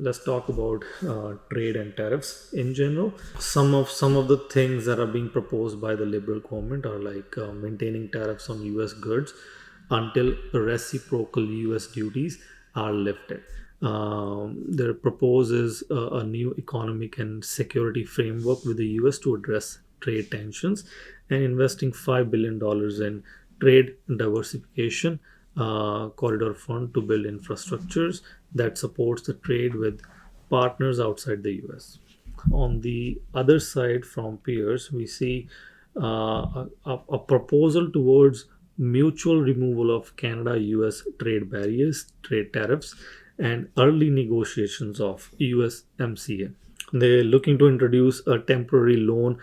let's talk about trade and tariffs in general. Some of the things that are being proposed by the liberal government are like maintaining tariffs on U.S. goods until reciprocal U.S. duties are lifted. There proposes a new economic and security framework with the U.S. to address trade tensions and investing $5 billion in trade diversification corridor fund to build infrastructures that supports the trade with partners outside the US. On the other side, from peers, we see a proposal towards mutual removal of Canada US trade barriers, trade tariffs, and early negotiations of USMCA. They're looking to introduce a temporary loan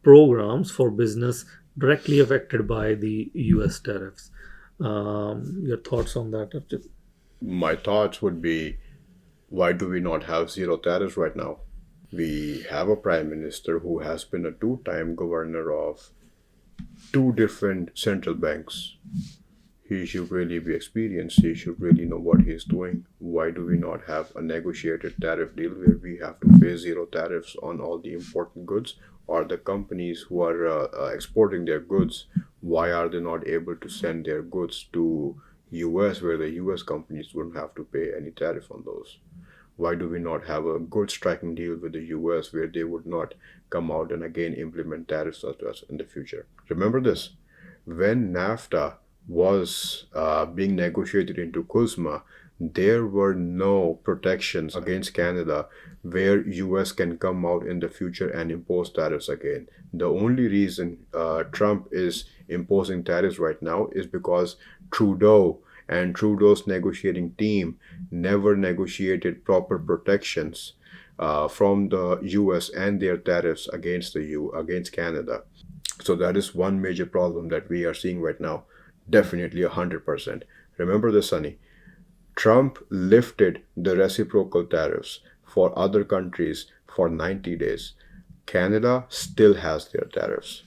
programs for business directly affected by the US tariffs. Your thoughts on that, Archit? My thoughts would be, why do we not have zero tariffs right now? We have a prime minister who has been a two-time governor of two different central banks. He should really be experienced. He should really know what he's doing. Why do we not have a negotiated tariff deal where we have to pay zero tariffs on all the important goods? Or the companies who are exporting their goods, why are they not able to send their goods to US where the US companies wouldn't have to pay any tariff on those? Why do we not have a good striking deal with the US where they would not come out and again implement tariffs on us in the future? Remember this, when NAFTA was being negotiated into Kuzma, there were no protections against Canada where US can come out in the future and impose tariffs again. The only reason Trump is imposing tariffs right now is because Trudeau and Trudeau's negotiating team never negotiated proper protections from the US and their tariffs against against Canada. So that is one major problem that we are seeing right now. Definitely 100%. Remember this, Sunny. Trump lifted the reciprocal tariffs for other countries for 90 days. Canada still has their tariffs.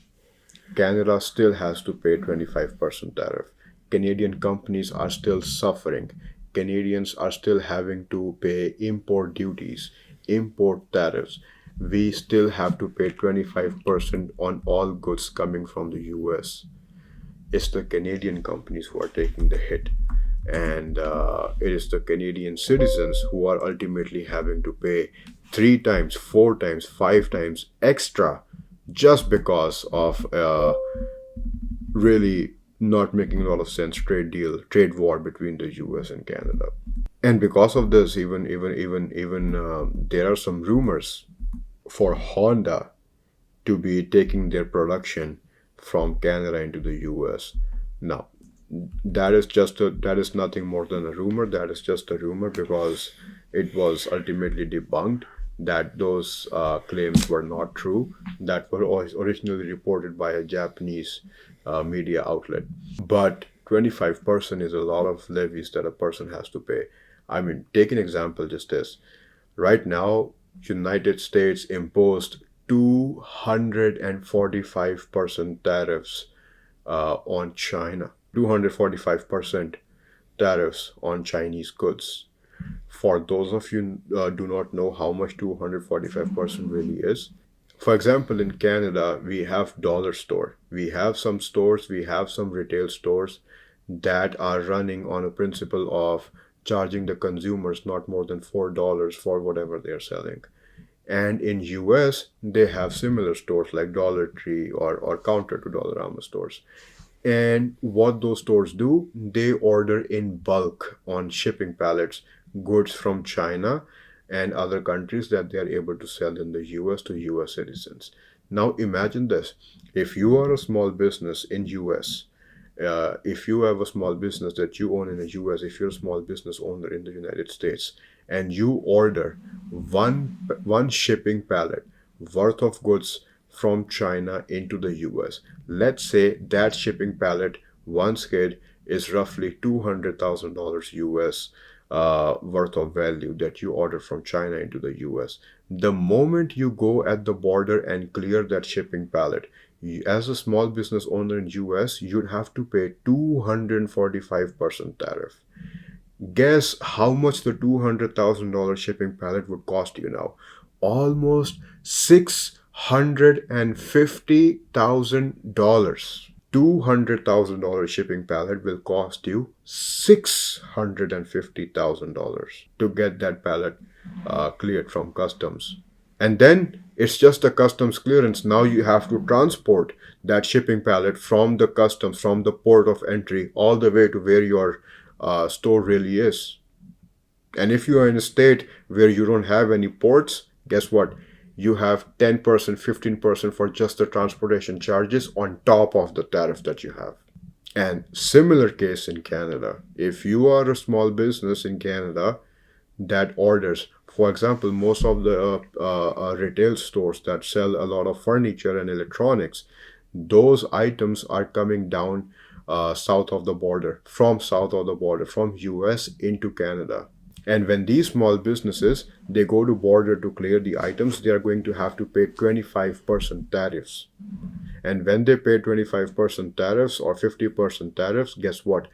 Canada still has to pay 25% tariff. Canadian companies are still suffering. Canadians are still having to pay import duties, import tariffs. We still have to pay 25% on all goods coming from the US. It's the Canadian companies who are taking the hit. And it is the Canadian citizens who are ultimately having to pay 3 times, 4 times, 5 times extra just because of really not making a lot of sense trade war between the US and Canada. And because of this, even there are some rumors for Honda to be taking their production from Canada into the US. Now, that is nothing more than a rumor. That is just a rumor because it was ultimately debunked that those claims were not true, that were originally reported by a Japanese media outlet. But 25% is a lot of levies that a person has to pay. I mean, take an example, just this. Right now, United States imposed 245% tariffs on China. 245% tariffs on Chinese goods. For those of you do not know how much 245% really is, for example, in Canada, we have dollar store. We have some stores, we have some retail stores that are running on a principle of charging the consumers not more than $4 for whatever they're selling. And in US, they have similar stores like Dollar Tree or counter to Dollarama stores. And what those stores do, they order in bulk on shipping pallets goods from China and other countries that they are able to sell in the US to US citizens. Now imagine this. If you are a small business in US, if you have a small business that you own in the US, if you're a small business owner in the United States, and you order one shipping pallet worth of goods from China into the US. Let's say that shipping pallet, one skid, is roughly $200,000 US worth of value that you order from China into the US. The moment you go at the border and clear that shipping pallet, as a small business owner in US, you'd have to pay 245% tariff. Guess how much the $200,000 shipping pallet would cost you now? Almost $650,000. $200,000 shipping pallet will cost you $650,000 to get that pallet cleared from customs. And then it's just a customs clearance. Now you have to transport that shipping pallet from the customs, from the port of entry, all the way to where your store really is. And if you are in a state where you don't have any ports, guess what? You have 10%, 15% for just the transportation charges on top of the tariff that you have. And similar case in Canada. If you are a small business in Canada that orders, for example, most of the retail stores that sell a lot of furniture and electronics, those items are coming down south of the border, from US into Canada. And when these small businesses, they go to border to clear the items, they are going to have to pay 25% tariffs. And when they pay 25% tariffs or 50% tariffs, guess what?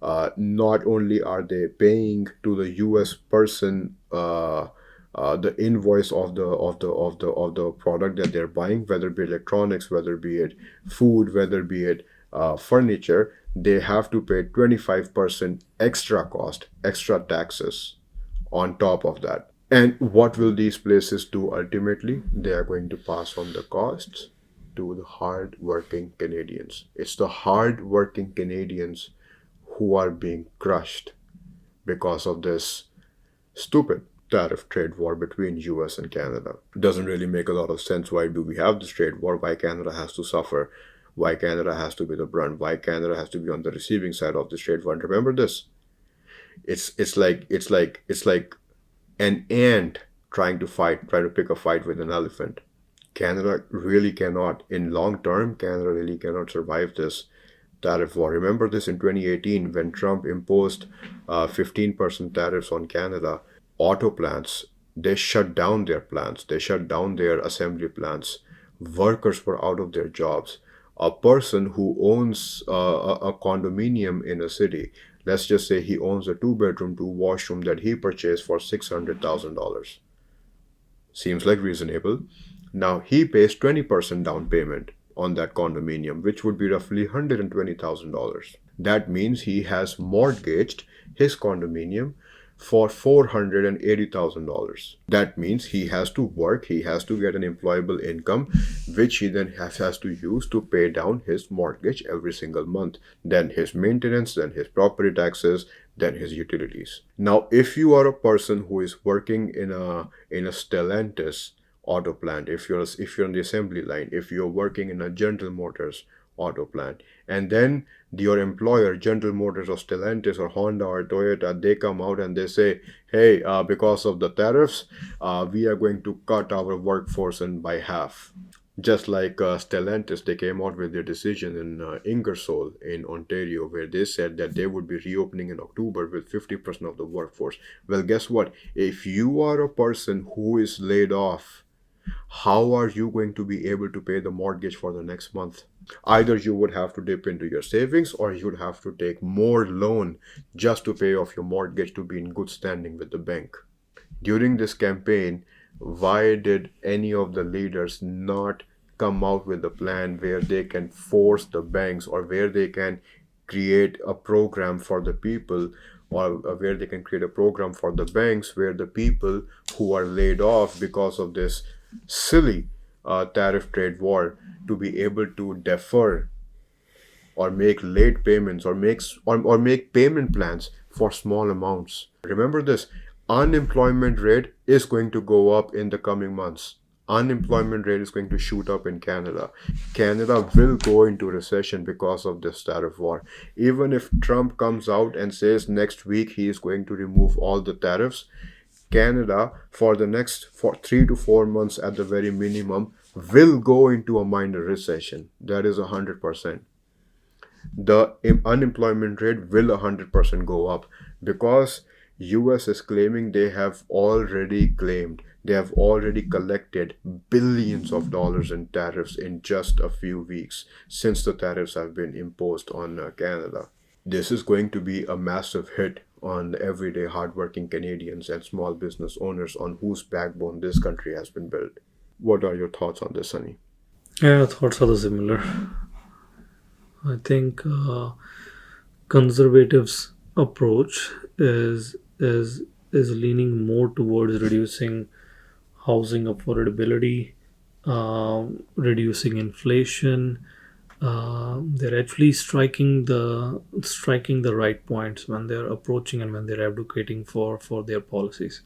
Not only are they paying to the US person the invoice of the product that they're buying, whether it be electronics, whether be it food, whether be it furniture, they have to pay 25% extra cost, extra taxes on top of that. And what will these places do ultimately? They are going to pass on the costs to the hard-working Canadians. It's the hard-working Canadians who are being crushed because of this stupid tariff trade war between US and Canada. Doesn't really make a lot of sense. Why do we have this trade war? Why Canada has to suffer? Why Canada has to be the brunt? Why Canada has to be on the receiving side of this trade war? And remember this. It's like an ant trying to pick a fight with an elephant. Canada really cannot, in long term, Canada really cannot survive this tariff war. Remember this in 2018 when Trump imposed 15% tariffs on Canada. Auto plants, they shut down their plants, they shut down their assembly plants. Workers were out of their jobs. A person who owns a condominium in a city, let's just say he owns a 2-bedroom, 2-washroom that he purchased for $600,000. Seems like reasonable. Now he pays 20% down payment on that condominium, which would be roughly $120,000. That means he has mortgaged his condominium for $480,000. That means he has to work, he has to get an employable income, which he then has to use to pay down his mortgage every single month. Then his maintenance, then his property taxes, then his utilities. Now, if you are a person who is working in a Stellantis auto plant, if you're on the assembly line, if you're working in a General Motors auto plant, and then your employer, General Motors or Stellantis or Honda or Toyota, they come out and they say, hey, because of the tariffs, we are going to cut our workforce by half. Just like Stellantis, they came out with their decision in Ingersoll in Ontario, where they said that they would be reopening in October with 50% of the workforce. Well, guess what? If you are a person who is laid off, how are you going to be able to pay the mortgage for the next month? Either you would have to dip into your savings or you would have to take more loan just to pay off your mortgage to be in good standing with the bank. During this campaign, why did any of the leaders not come out with a plan where they can force the banks, or where they can create a program for the people, or where they can create a program for the banks where the people who are laid off because of this silly tariff trade war to be able to defer or make late payments or make payment plans for small amounts. Remember this, unemployment rate is going to go up in the coming months. Unemployment rate is going to shoot up in Canada. Canada will go into recession because of this tariff war. Even if Trump comes out and says next week he is going to remove all the tariffs, Canada, for the next 3 to 4 months at the very minimum, will go into a minor recession. That is 100%. The unemployment rate will 100% go up because US is claiming they have already collected billions of dollars in tariffs in just a few weeks since the tariffs have been imposed on Canada. This is going to be a massive hit on the everyday hardworking Canadians and small business owners on whose backbone this country has been built. What are your thoughts on this, Sunny? Yeah, thoughts are the similar. I think conservatives' approach is leaning more towards reducing housing affordability, reducing inflation. They're actually striking the right points when they're approaching and when they're advocating for their policies.